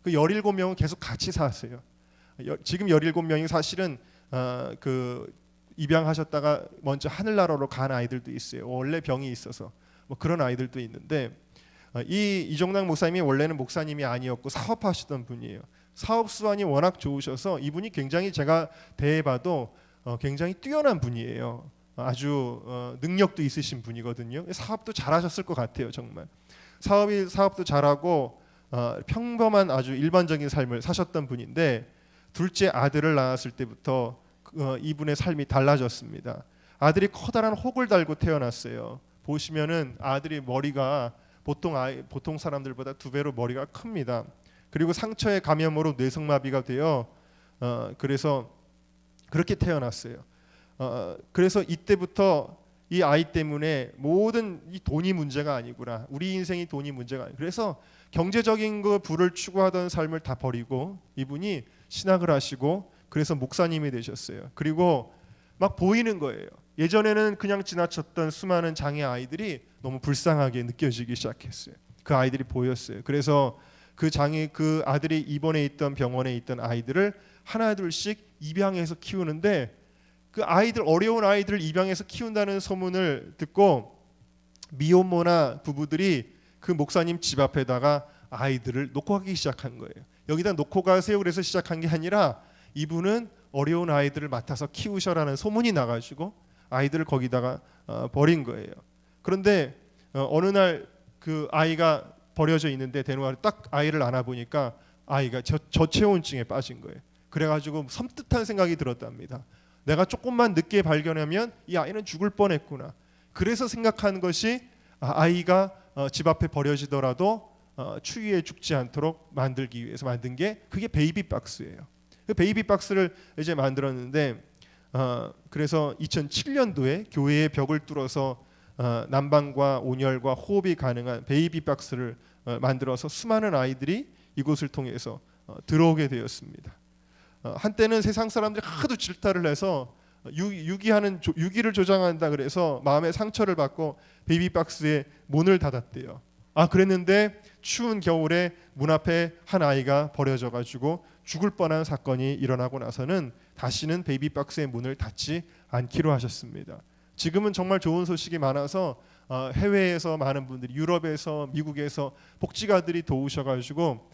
그 17명은 계속 같이 사세요. 지금 17명이 사실은 그 입양하셨다가 먼저 하늘나라로 간 아이들도 있어요. 원래 병이 있어서 뭐 그런 아이들도 있는데, 이종락 목사님이 원래는 목사님이 아니었고 사업하시던 분이에요. 사업 수완이 워낙 좋으셔서 이분이 굉장히 제가 대해봐도 굉장히 뛰어난 분이에요. 아주 능력도 있으신 분이거든요. 사업도 잘하셨을 것 같아요. 정말 사업도 잘하고 평범한 아주 일반적인 삶을 사셨던 분인데, 둘째 아들을 낳았을 때부터 이분의 삶이 달라졌습니다. 아들이 커다란 혹을 달고 태어났어요. 보시면은 아들이 머리가 보통 사람들보다 2배로 머리가 큽니다. 그리고 상처의 감염으로 뇌성마비가 되어 그래서 그렇게 태어났어요. 그래서 이때부터 이 아이 때문에 모든 이 돈이 문제가 아니구나. 우리 인생이 돈이 문제가 아니구나. 그래서 경제적인 그 부를 추구하던 삶을 다 버리고 이분이 신학을 하시고, 그래서 목사님이 되셨어요. 그리고 막 보이는 거예요. 예전에는 그냥 지나쳤던 수많은 장애 아이들이 너무 불쌍하게 느껴지기 시작했어요. 그 아이들이 보였어요. 그래서 그 아들이 입원해 있던 병원에 있던 아이들을 하나 둘씩 입양해서 키우는데, 그 아이들, 어려운 아이들을 입양해서 키운다는 소문을 듣고 미혼모나 부부들이 그 목사님 집 앞에다가 아이들을 놓고 가기 시작한 거예요. 여기다 놓고 가세요 그래서 시작한 게 아니라 이분은 어려운 아이들을 맡아서 키우셔라는 소문이 나가지고 아이들을 거기다가 버린 거예요. 그런데 어느 날 그 아이가 버려져 있는데 데려와 딱 아이를 안아보니까 아이가 저체온증에 빠진 거예요. 그래가지고 섬뜩한 생각이 들었답니다. 내가 조금만 늦게 발견하면 이 아이는 죽을 뻔했구나. 그래서 생각한 것이 아이가 집 앞에 버려지더라도 추위에 죽지 않도록 만들기 위해서 만든 게 그게 베이비 박스예요. 그 베이비 박스를 이제 만들었는데 그래서 2007년도에 교회의 벽을 뚫어서 난방과 온열과 호흡이 가능한 베이비 박스를 만들어서 수많은 아이들이 이곳을 통해서 들어오게 되었습니다. 한때는 세상 사람들이 하도 질타를 해서 유기를 조장한다 그래서 마음의 상처를 받고 베이비 박스에 문을 닫았대요. 그랬는데 추운 겨울에 문 앞에 한 아이가 버려져 가지고 죽을 뻔한 사건이 일어나고 나서는 다시는 베이비 박스의 문을 닫지 않기로 하셨습니다. 지금은 정말 좋은 소식이 많아서 해외에서 많은 분들이, 유럽에서, 미국에서 복지가들이 도우셔가지고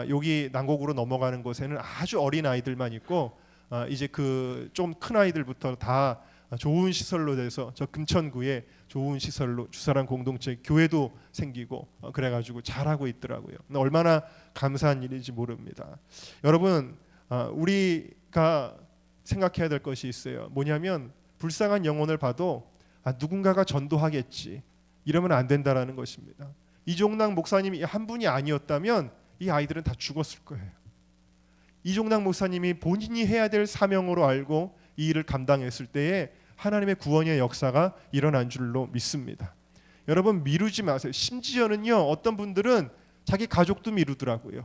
여기 난곡으로 넘어가는 곳에는 아주 어린 아이들만 있고 이제 그 좀 큰 아이들부터 다 좋은 시설로 돼서 저 금천구에 좋은 시설로 주사랑 공동체 교회도 생기고 그래가지고 잘하고 있더라고요. 얼마나 감사한 일인지 모릅니다. 여러분, 우리가 생각해야 될 것이 있어요. 뭐냐면 불쌍한 영혼을 봐도 누군가가 전도하겠지 이러면 안 된다라는 것입니다. 이종락 목사님이 한 분이 아니었다면 이 아이들은 다 죽었을 거예요. 이종락 목사님이 본인이 해야 될 사명으로 알고 이 일을 감당했을 때에 하나님의 구원의 역사가 일어난 줄로 믿습니다. 여러분, 미루지 마세요. 심지어는요, 어떤 분들은 자기 가족도 미루더라고요.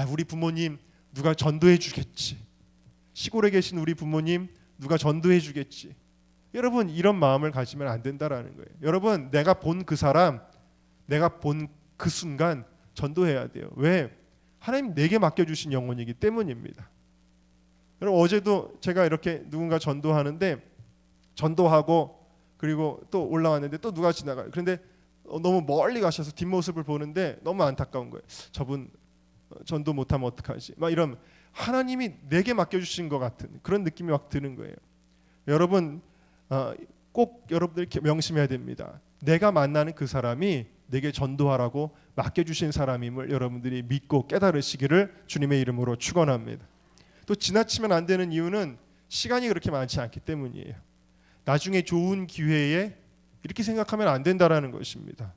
우리 부모님 누가 전도해 주겠지. 시골에 계신 우리 부모님 누가 전도해 주겠지. 여러분, 이런 마음을 가지면 안 된다라는 거예요. 여러분, 내가 본 그 사람, 내가 본 그 순간 전도해야 돼요. 왜? 하나님 내게 맡겨주신 영혼이기 때문입니다. 여러분, 어제도 제가 이렇게 누군가 전도하는데 전도하고 그리고 또 올라왔는데 또 누가 지나가요. 그런데 너무 멀리 가셔서 뒷모습을 보는데 너무 안타까운 거예요. 저분 전도 못하면 어떡하지? 막 이런, 하나님이 내게 맡겨주신 것 같은 그런 느낌이 막 드는 거예요. 여러분, 꼭 여러분들이 명심해야 됩니다. 내가 만나는 그 사람이 내게 전도하라고 맡겨주신 사람임을 여러분들이 믿고 깨달으시기를 주님의 이름으로 축원합니다. 또 지나치면 안 되는 이유는 시간이 그렇게 많지 않기 때문이에요. 나중에 좋은 기회에 이렇게 생각하면 안 된다라는 것입니다.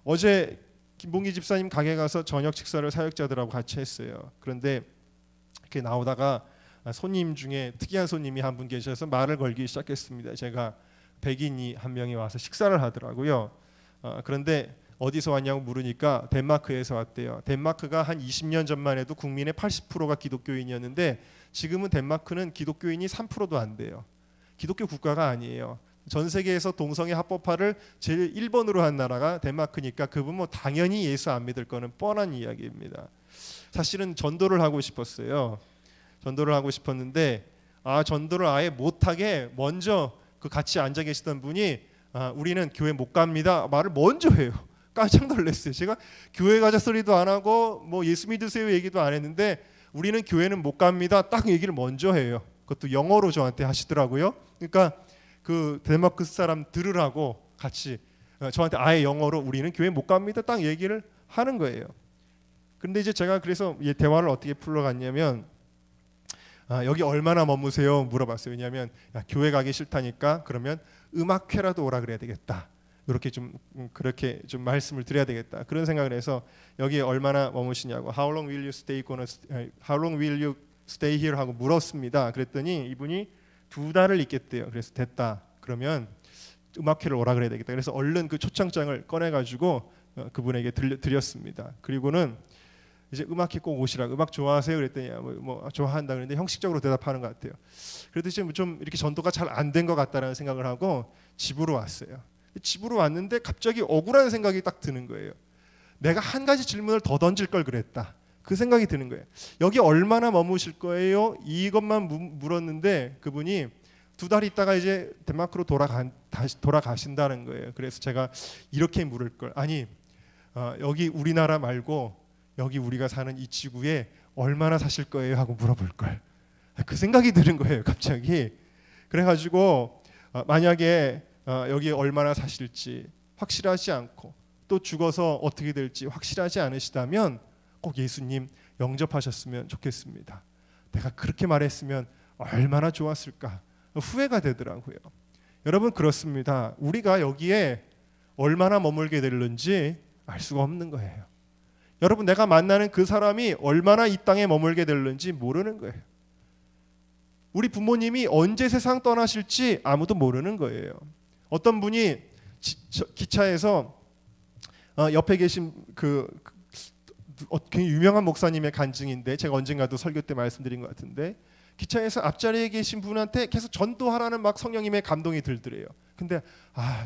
어제 김봉기 집사님 가게 가서 저녁 식사를 사역자들하고 같이 했어요. 그런데 이렇게 나오다가 손님 중에 특이한 손님이 한 분 계셔서 말을 걸기 시작했습니다. 제가 백인이 한 명이 와서 식사를 하더라고요. 그런데 어디서 왔냐고 물으니까 덴마크에서 왔대요. 덴마크가 한 20년 전만 해도 국민의 80%가 기독교인이었는데 지금은 덴마크는 기독교인이 3%도 안 돼요. 기독교 국가가 아니에요. 전 세계에서 동성애 합법화를 제일 1번으로 한 나라가 덴마크니까 그분 뭐 당연히 예수 안 믿을 거는 뻔한 이야기입니다. 사실은 전도를 하고 싶었어요. 전도를 하고 싶었는데 전도를 아예 못하게 먼저 그 같이 앉아 계시던 분이 우리는 교회 못 갑니다 말을 먼저 해요. 깜짝 놀랐어요. 제가 교회 가자 소리도 안 하고 뭐 예수 믿으세요 얘기도 안 했는데 우리는 교회는 못 갑니다 딱 얘기를 먼저 해요. 그것도 영어로 저한테 하시더라고요. 그러니까 그 덴마크 사람 들으라고 같이 저한테 아예 영어로 우리는 교회 못 갑니다 딱 얘기를 하는 거예요. 근데 이제 제가 그래서 이 대화를 어떻게 풀어갔냐면 여기 얼마나 머무세요 물어봤어요. 왜냐하면 교회 가기 싫다니까 그러면 음악회라도 오라 그래야 되겠다. 이렇게 그렇게 좀 말씀을 드려야 되겠다. 그런 생각을 해서 여기 얼마나 머무시냐고 How long will you stay here 하고 물었습니다. 그랬더니 이분이 2달을 있겠대요. 그래서 됐다. 그러면 음악회를 오라 그래야 되겠다. 그래서 얼른 그 초청장을 꺼내가지고 그분에게 드렸습니다. 그리고는 이제 음악회 꼭 오시라고. 음악 좋아하세요? 그랬더니 뭐 좋아한다 그랬는데 형식적으로 대답하는 것 같아요. 그래도 지금 좀 이렇게 전도가 잘 안 된 것 같다라는 생각을 하고 집으로 왔어요. 집으로 왔는데 갑자기 억울한 생각이 딱 드는 거예요. 내가 한 가지 질문을 더 던질 걸 그랬다. 그 생각이 드는 거예요. 여기 얼마나 머무실 거예요? 이것만 물었는데 그분이 2달 있다가 이제 덴마크로 다시 돌아가신다는 거예요. 그래서 제가 이렇게 물을 걸. 아니 여기 우리나라 말고 여기 우리가 사는 이 지구에 얼마나 사실 거예요 하고 물어볼 걸. 그 생각이 드는 거예요 갑자기. 그래가지고 만약에 여기 얼마나 사실지 확실하지 않고 또 죽어서 어떻게 될지 확실하지 않으시다면 꼭 예수님 영접하셨으면 좋겠습니다. 내가 그렇게 말했으면 얼마나 좋았을까. 후회가 되더라고요. 여러분 그렇습니다. 우리가 여기에 얼마나 머물게 될는지 알 수가 없는 거예요. 여러분 내가 만나는 그 사람이 얼마나 이 땅에 머물게 될는지 모르는 거예요. 우리 부모님이 언제 세상 떠나실지 아무도 모르는 거예요. 어떤 분이 기차에서 옆에 계신 굉장히 유명한 목사님의 간증인데 제가 언젠가도 설교 때 말씀드린 것 같은데 기차에서 앞자리에 계신 분한테 계속 전도하라는 막 성령님의 감동이 들더래요. 근데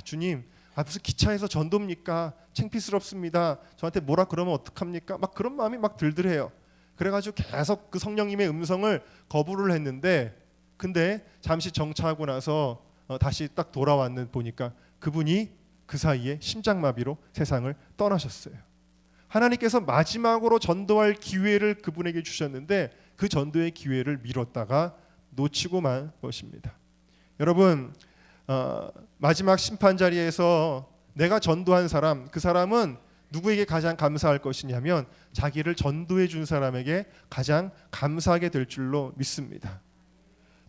주님 무슨 기차에서 전도입니까? 창피스럽습니다. 저한테 뭐라 그러면 어떡합니까? 막 그런 마음이 막 들더래요. 그래가지고 계속 그 성령님의 음성을 거부를 했는데 근데 잠시 정차하고 나서 다시 딱 돌아왔는 보니까 그분이 그 사이에 심장마비로 세상을 떠나셨어요. 하나님께서 마지막으로 전도할 기회를 그분에게 주셨는데 그 전도의 기회를 미뤘다가 놓치고 만 것입니다. 여러분 마지막 심판 자리에서 내가 전도한 사람, 그 사람은 누구에게 가장 감사할 것이냐면 자기를 전도해 준 사람에게 가장 감사하게 될 줄로 믿습니다.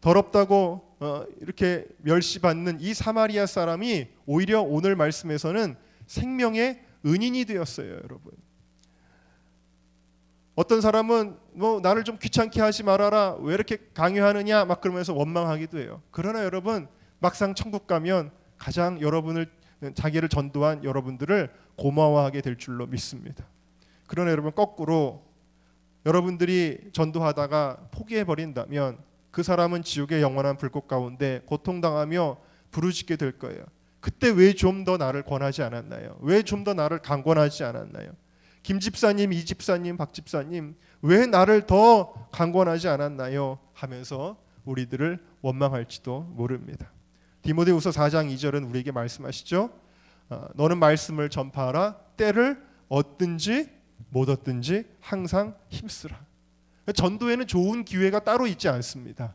더럽다고 이렇게 멸시받는 이 사마리아 사람이 오히려 오늘 말씀에서는 생명의 은인이 되었어요. 여러분 어떤 사람은 나를 좀 귀찮게 하지 말아라 왜 이렇게 강요하느냐 막 그러면서 원망하기도 해요. 그러나 여러분 막상 천국 가면 가장 자기를 전도한 여러분들을 고마워하게 될 줄로 믿습니다. 그러나 여러분 거꾸로 여러분들이 전도하다가 포기해버린다면 그 사람은 지옥의 영원한 불꽃 가운데 고통당하며 부르짖게 될 거예요. 그때 왜 좀 더 나를 권하지 않았나요? 왜 좀 더 나를 강권하지 않았나요? 김 집사님, 이 집사님, 박 집사님 왜 나를 더 강권하지 않았나요? 하면서 우리들을 원망할지도 모릅니다. 디모데후서 4장 2절은 우리에게 말씀하시죠. 너는 말씀을 전파하라. 때를 얻든지 못 얻든지 항상 힘쓰라. 전도에는 좋은 기회가 따로 있지 않습니다.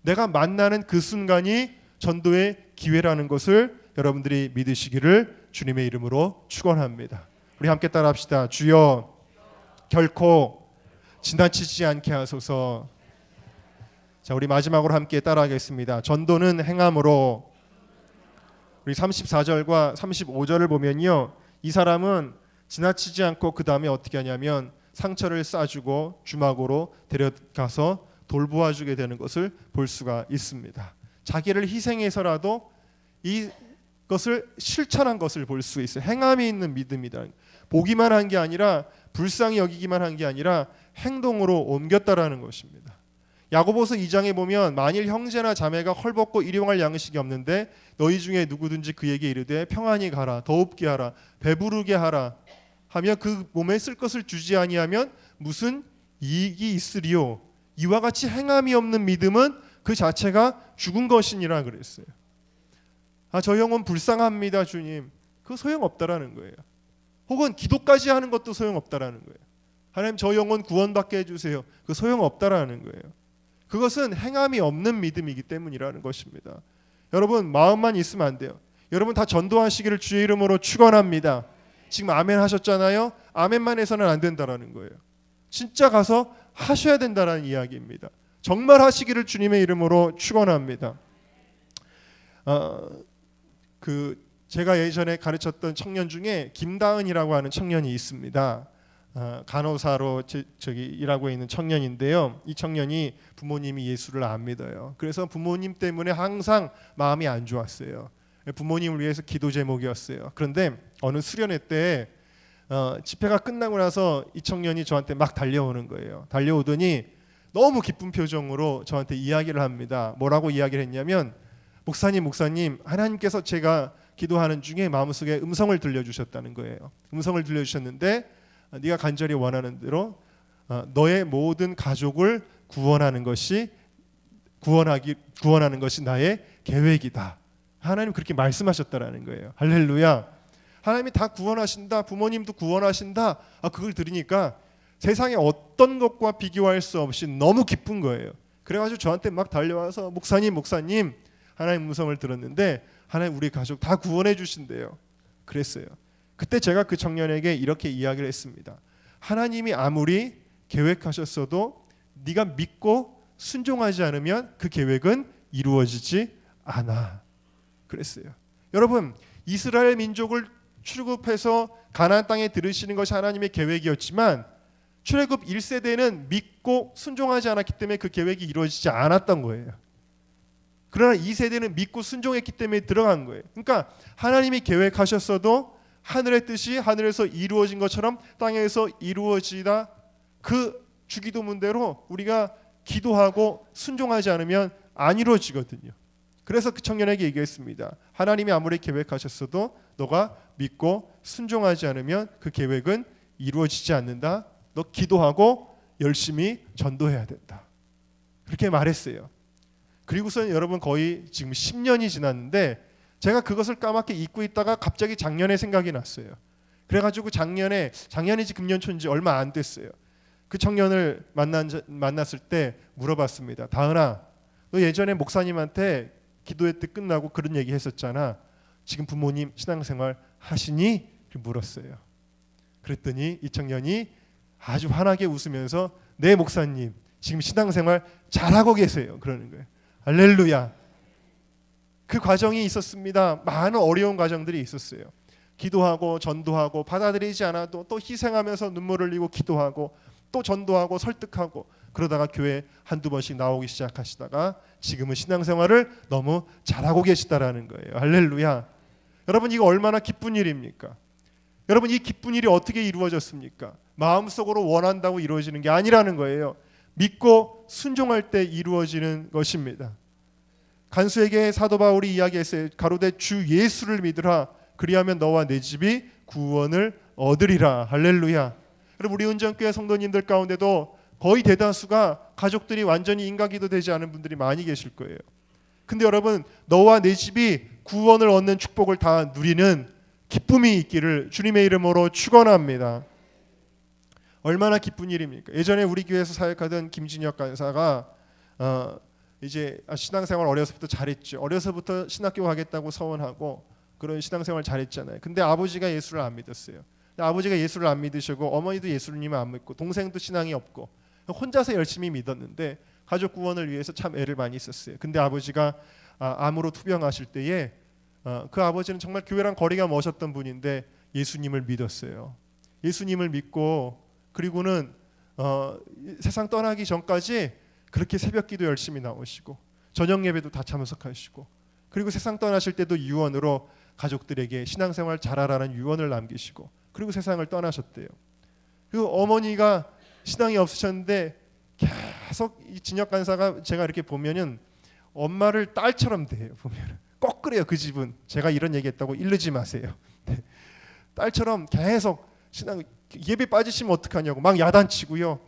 내가 만나는 그 순간이 전도의 기회라는 것을 여러분들이 믿으시기를 주님의 이름으로 축원합니다. 우리 함께 따라합시다. 주여 결코 지나치지 않게 하소서. 자, 우리 마지막으로 함께 따라하겠습니다. 전도는 행함으로. 우리 34절과 35절을 보면요, 이 사람은 지나치지 않고 그 다음에 어떻게 하냐면 상처를 싸주고 주막으로 데려가서 돌보아주게 되는 것을 볼 수가 있습니다. 자기를 희생해서라도 이것을 실천한 것을 볼 수 있어요. 행함이 있는 믿음이다. 보기만 한 게 아니라 불쌍히 여기기만 한 게 아니라 행동으로 옮겼다라는 것입니다. 야고보서 2장에 보면 만일 형제나 자매가 헐벗고 일용할 양식이 없는데 너희 중에 누구든지 그에게 이르되 평안히 가라, 더웁게 하라, 배부르게 하라 하며 그 몸에 쓸 것을 주지 아니하면 무슨 이익이 있으리요. 이와 같이 행함이 없는 믿음은 그 자체가 죽은 것이니라 그랬어요. 저 영혼 불쌍합니다 주님. 그거 소용없다라는 거예요. 혹은 기도까지 하는 것도 소용없다라는 거예요. 하나님 저 영혼 구원받게 해주세요. 그거 소용없다라는 거예요. 그것은 행함이 없는 믿음이기 때문이라는 것입니다. 여러분 마음만 있으면 안 돼요. 여러분 다 전도하시기를 주의 이름으로 축원합니다. 지금 아멘 하셨잖아요. 아멘만 해서는 안 된다라는 거예요. 진짜 가서 하셔야 된다라는 이야기입니다. 정말 하시기를 주님의 이름으로 축원합니다. 제가 예전에 가르쳤던 청년 중에 김다은이라고 하는 청년이 있습니다. 간호사로 일하고 있는 청년인데요. 이 청년이 부모님이 예수를 안 믿어요. 그래서 부모님 때문에 항상 마음이 안 좋았어요. 부모님을 위해서 기도 제목이었어요. 그런데 어느 수련회 때 집회가 끝나고 나서 이 청년이 저한테 막 달려오는 거예요. 달려오더니 너무 기쁜 표정으로 저한테 이야기를 합니다. 뭐라고 이야기를 했냐면 목사님 하나님께서 제가 기도하는 중에 마음속에 음성을 들려주셨다는 거예요. 음성을 들려주셨는데 네가 간절히 원하는 대로 너의 모든 가족을 구원하는 것이 구원하는 것이 나의 계획이다. 하나님 그렇게 말씀하셨다라는 거예요. 할렐루야. 하나님이 다 구원하신다. 부모님도 구원하신다. 그걸 들으니까 세상에 어떤 것과 비교할 수 없이 너무 기쁜 거예요. 그래가지고 저한테 막 달려와서 목사님 하나님 음성을 들었는데 하나님 우리 가족 다 구원해 주신대요. 그랬어요. 그때 제가 그 청년에게 이렇게 이야기를 했습니다. 하나님이 아무리 계획하셨어도 네가 믿고 순종하지 않으면 그 계획은 이루어지지 않아. 그랬어요. 여러분, 이스라엘 민족을 출애굽해서 가나안 땅에 들으시는 것이 하나님의 계획이었지만 출애굽 1세대는 믿고 순종하지 않았기 때문에 그 계획이 이루어지지 않았던 거예요. 그러나 2세대는 믿고 순종했기 때문에 들어간 거예요. 그러니까 하나님이 계획하셨어도 하늘의 뜻이 하늘에서 이루어진 것처럼 땅에서 이루어지다, 그 주기도문대로 우리가 기도하고 순종하지 않으면 안 이루어지거든요. 그래서 그 청년에게 얘기했습니다. 하나님이 아무리 계획하셨어도 너가 믿고 순종하지 않으면 그 계획은 이루어지지 않는다. 너 기도하고 열심히 전도해야 된다. 그렇게 말했어요. 그리고서 여러분 거의 지금 10년이 지났는데 제가 그것을 까맣게 잊고 있다가 갑자기 작년에 생각이 났어요. 그래가지고 작년이지 금년 초인지 얼마 안 됐어요. 그 청년을 만났을 때 물어봤습니다. 다은아, 너 예전에 목사님한테 기도회 때 끝나고 그런 얘기 했었잖아. 지금 부모님 신앙생활 하시니? 물었어요. 그랬더니 이 청년이 아주 환하게 웃으면서 네 목사님 지금 신앙생활 잘하고 계세요. 그러는 거예요. 할렐루야. 그 과정이 있었습니다. 많은 어려운 과정들이 있었어요. 기도하고 전도하고 받아들이지 않아도 또 희생하면서 눈물을 흘리고 기도하고 또 전도하고 설득하고 그러다가 교회 한두 번씩 나오기 시작하시다가 지금은 신앙생활을 너무 잘하고 계시다라는 거예요. 할렐루야. 여러분 이거 얼마나 기쁜 일입니까? 여러분 이 기쁜 일이 어떻게 이루어졌습니까? 마음속으로 원한다고 이루어지는 게 아니라는 거예요. 믿고 순종할 때 이루어지는 것입니다. 간수에게 사도 바울이 이야기했어요. 가로되 주 예수를 믿으라. 그리하면 너와 내 집이 구원을 얻으리라. 할렐루야. 그럼 우리 은정교회 성도님들 가운데도 거의 대다수가 가족들이 완전히 인가기도 되지 않은 분들이 많이 계실 거예요. 근데 여러분 너와 내 집이 구원을 얻는 축복을 다 누리는 기쁨이 있기를 주님의 이름으로 축원합니다. 얼마나 기쁜 일입니까? 예전에 우리 교회에서 사역하던 김진혁 간사가 이제 신앙생활 어려서부터 잘했죠. 어려서부터 신학교 가겠다고 서원하고 그런 신앙생활 잘했잖아요. 근데 아버지가 예수를 안 믿었어요. 아버지가 예수를 안 믿으시고 어머니도 예수님을 안 믿고 동생도 신앙이 없고 혼자서 열심히 믿었는데 가족 구원을 위해서 참 애를 많이 썼어요. 근데 아버지가 암으로 투병하실 때에 그 아버지는 정말 교회랑 거리가 먼셨던 분인데 예수님을 믿었어요. 예수님을 믿고 그리고는 세상 떠나기 전까지 그렇게 새벽기도 열심히 나오시고 저녁 예배도 다 참석하시고 그리고 세상 떠나실 때도 유언으로 가족들에게 신앙생활 잘하라는 유언을 남기시고 그리고 세상을 떠나셨대요. 그리고 어머니가 신앙이 없으셨는데 계속 이 진혁 간사가 제가 이렇게 보면은 엄마를 딸처럼 대해요. 보면 꼭 그래요. 그 집은 제가 이런 얘기했다고 이르지 마세요. 네. 딸처럼 계속 신앙 예배 빠지시면 어떡하냐고 막 야단치고요.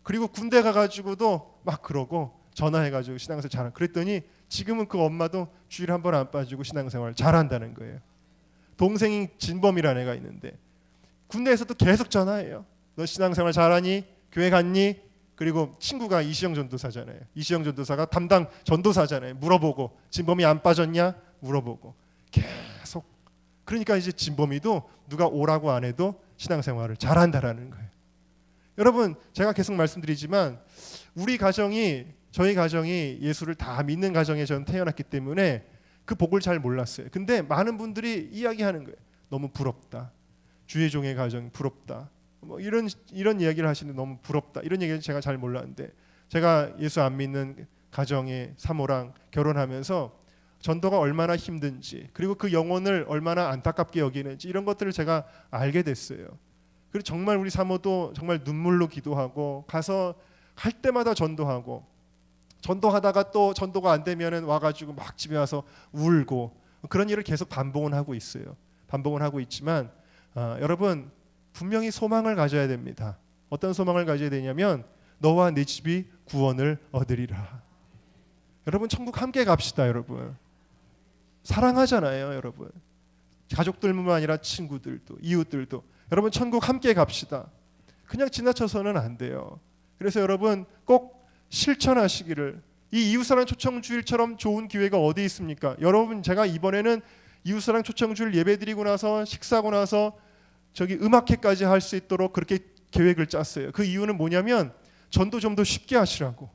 그리고 군대 가가지고도 막 그러고 전화해가지고 신앙생활 잘하. 그랬더니 지금은 그 엄마도 주일 한 번 안 빠지고 신앙생활 잘한다는 거예요. 동생이 진범이라는 애가 있는데 군대에서도 계속 전화해요. 너 신앙생활 잘하니? 교회 갔니? 그리고 친구가 이시영 전도사잖아요. 이시영 전도사가 담당 전도사잖아요. 물어보고 진범이 안 빠졌냐? 물어보고 계속. 그러니까 이제 진범이도 누가 오라고 안 해도 신앙생활을 잘한다라는 거예요. 여러분 제가 계속 말씀드리지만 저희 가정이 예수를 다 믿는 가정에 저는 태어났기 때문에 그 복을 잘 몰랐어요. 근데 많은 분들이 이야기하는 거예요. 너무 부럽다. 주의 종의 가정 부럽다. 뭐 이런 이야기를 하시는데 너무 부럽다. 이런 얘기는 제가 잘 몰랐는데 제가 예수 안 믿는 가정의 사모랑 결혼하면서 전도가 얼마나 힘든지 그리고 그 영혼을 얼마나 안타깝게 여기는지 이런 것들을 제가 알게 됐어요. 그리고 정말 우리 사모도 정말 눈물로 기도하고 가서 할 때마다 전도하고 전도하다가 또 전도가 안 되면은 와가지고 막 집에 와서 울고 그런 일을 계속 반복은 하고 있어요. 반복은 하고 있지만 여러분 분명히 소망을 가져야 됩니다. 어떤 소망을 가져야 되냐면 너와 네 집이 구원을 얻으리라. 여러분 천국 함께 갑시다. 여러분 사랑하잖아요. 여러분 가족들뿐만 아니라 친구들도 이웃들도 여러분 천국 함께 갑시다. 그냥 지나쳐서는 안 돼요. 그래서 여러분 꼭 실천하시기를. 이 이웃사랑 초청주일처럼 좋은 기회가 어디 있습니까? 여러분 제가 이번에는 이웃사랑 초청주일 예배드리고 나서 식사하고 나서 저기 음악회까지 할 수 있도록 그렇게 계획을 짰어요. 그 이유는 뭐냐면 전도 좀 더 쉽게 하시라고.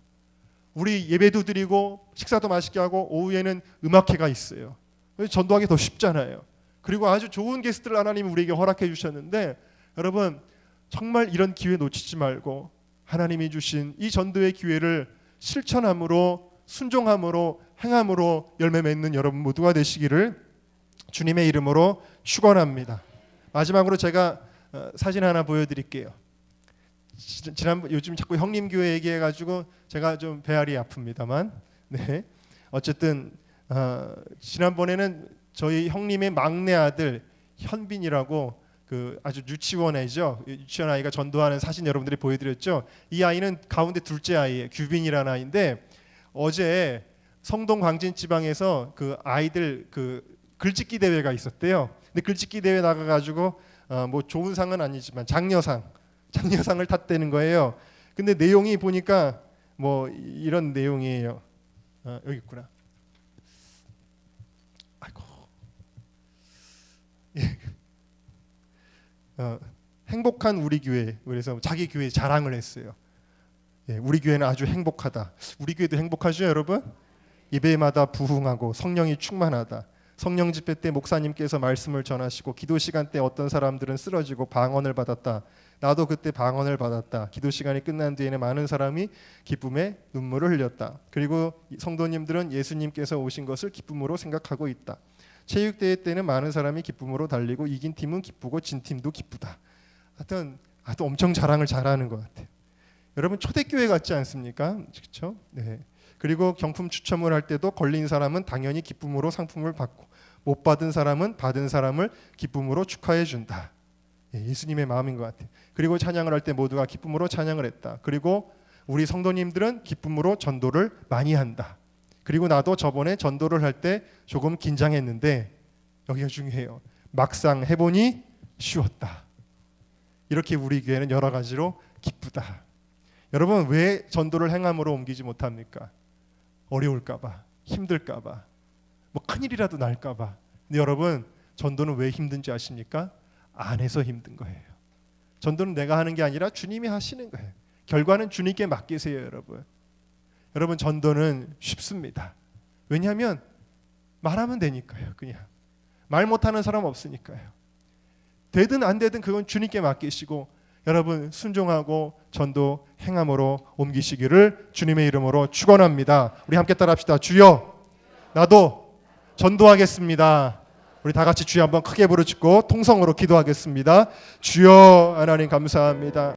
우리 예배도 드리고 식사도 맛있게 하고 오후에는 음악회가 있어요. 전도하기 더 쉽잖아요. 그리고 아주 좋은 게스트를 하나님이 우리에게 허락해 주셨는데 여러분 정말 이런 기회 놓치지 말고 하나님이 주신 이 전도의 기회를 실천함으로 순종함으로 행함으로 열매 맺는 여러분 모두가 되시기를 주님의 이름으로 축원합니다. 마지막으로 제가 사진 하나 보여드릴게요. 지난번 요즘 자꾸 형님 교회 얘기해가지고 제가 좀 배알이 아픕니다만, 네 어쨌든 지난번에는 저희 형님의 막내 아들 현빈이라고 그 아주 유치원 애죠. 유치원 아이가 전도하는 사진 여러분들이 보여드렸죠. 이 아이는 가운데 둘째 아이예요. 규빈이라는 아이인데 어제 성동 광진 지방에서 그 아이들 그 글짓기 대회가 있었대요. 근데 글짓기 대회 나가가지고 뭐 좋은 상은 아니지만 장려상을 탔다는 거예요. 근데 내용이 보니까 뭐 이런 내용이에요. 여기 있구나. 아이고. 예. 행복한 우리 교회. 그래서 자기 교회 자랑을 했어요. 예, 우리 교회는 아주 행복하다. 우리 교회도 행복하죠, 여러분? 예배마다 부흥하고 성령이 충만하다. 성령 집회 때 목사님께서 말씀을 전하시고 기도 시간 때 어떤 사람들은 쓰러지고 방언을 받았다. 나도 그때 방언을 받았다. 기도 시간이 끝난 뒤에는 많은 사람이 기쁨에 눈물을 흘렸다. 그리고 성도님들은 예수님께서 오신 것을 기쁨으로 생각하고 있다. 체육대회 때는 많은 사람이 기쁨으로 달리고 이긴 팀은 기쁘고 진 팀도 기쁘다. 하여튼 엄청 자랑을 잘하는 것 같아요. 여러분 초대교회 같지 않습니까? 그렇죠? 네. 그리고 경품 추첨을 할 때도 걸린 사람은 당연히 기쁨으로 상품을 받고 못 받은 사람은 받은 사람을 기쁨으로 축하해 준다. 예수님의 마음인 것 같아요. 그리고 찬양을 할 때 모두가 기쁨으로 찬양을 했다. 그리고 우리 성도님들은 기쁨으로 전도를 많이 한다. 그리고 나도 저번에 전도를 할 때 조금 긴장했는데 여기가 중요해요. 막상 해보니 쉬웠다. 이렇게 우리 교회는 여러 가지로 기쁘다. 여러분 왜 전도를 행함으로 옮기지 못합니까? 어려울까봐, 힘들까봐, 뭐 큰일이라도 날까봐. 근데 여러분 전도는 왜 힘든지 아십니까? 안 해서 힘든 거예요. 전도는 내가 하는 게 아니라 주님이 하시는 거예요. 결과는 주님께 맡기세요, 여러분. 여러분 전도는 쉽습니다. 왜냐하면 말하면 되니까요. 그냥 말 못하는 사람 없으니까요. 되든 안 되든 그건 주님께 맡기시고 여러분 순종하고 전도 행함으로 옮기시기를 주님의 이름으로 축원합니다. 우리 함께 따라합시다. 주여 나도 전도하겠습니다. 우리 다 같이 주여 한번 크게 부르짖고 통성으로 기도하겠습니다. 주여 하나님 감사합니다.